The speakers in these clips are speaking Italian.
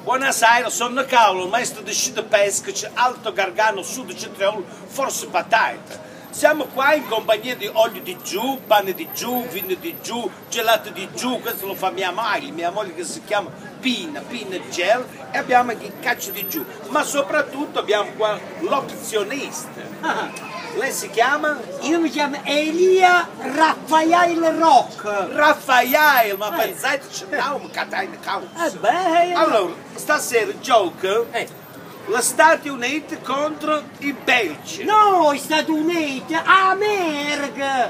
Buonasera, sono Carlo, maestro di sci di pesca, Alto Gargano, Sud Centrale, forse Bataita. Siamo qua in compagnia di olio di giù, pane di giù, vino di giù, gelato di giù, questo lo fa mia moglie che si chiama Pina Gel, e abbiamo anche il caccio di giù, ma soprattutto abbiamo qua l'opzionista. Lei si chiama? Io mi chiamo Elia Raffaele Rock. Raffaele, ma pensate, c'è un catena Allora, stasera gioca gli Stati Uniti contro i Belgi. No, gli Stati Uniti, America.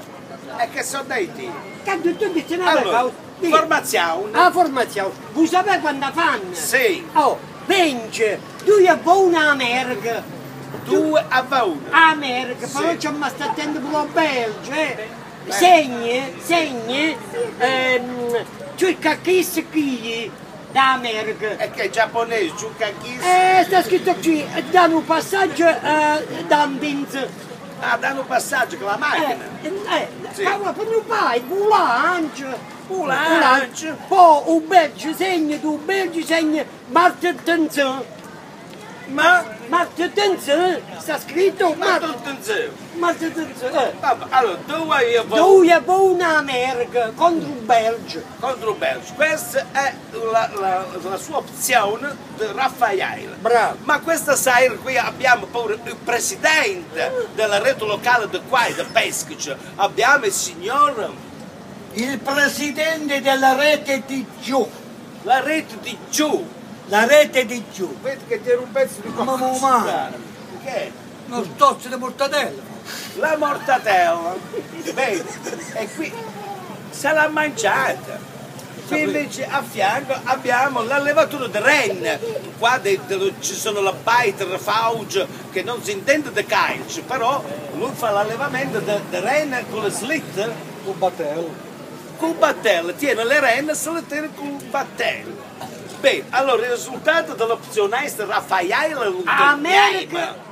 E che sono detti? Che tu dici una Allora, cosa? formazione. La formazione. Vuoi sapere quando fanno? Sì. Oh, vince 2-1 America. 2-1. America, Sì. però ci stiamo attenti per la Belgio, Segni, circa chi da America. E che è giapponese, giucachis? Sta scritto qui, danno un passaggio Dandins. Ah, danno un passaggio con la macchina. Sì. Ma non fai, Boulange. Poi un Belgio segna, tu Belgio segna Martensen. Martensen, sta scritto Martensen. Vabbè, allora, 2-1 America contro il Belgio. contro il Belgio. Questa è la sua opzione di Raffaele. Bravo. Ma questa sera qui abbiamo pure il presidente della rete locale di qua, di Peschici. Abbiamo il signor... Il presidente della rete di giù. La rete di giù. La rete di giù. Vedi che tiene un pezzo di Ma Che è? uno stozzo di mortadella. La mortadella. Vedi? E qui se l'ha mangiata. Qui invece a fianco abbiamo l'allevatore di renne. Qua ci sono la Biter, Fauge, che non si intende di calcio, però lui fa l'allevamento di renne con le slit. Un battello. Con il battello, tiene le renne e se le tiene con il battello. Bene, allora il risultato dell'opzionista Raffaele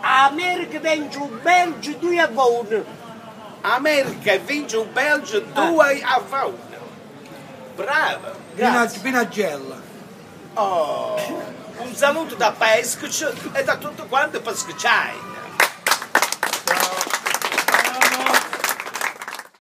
America vince un Belgio 2-1. America vince un Belgio 2-1. Bravo, grazie. Pinagella. Oh, un saluto da Peschici e da tutto quanto Peschici.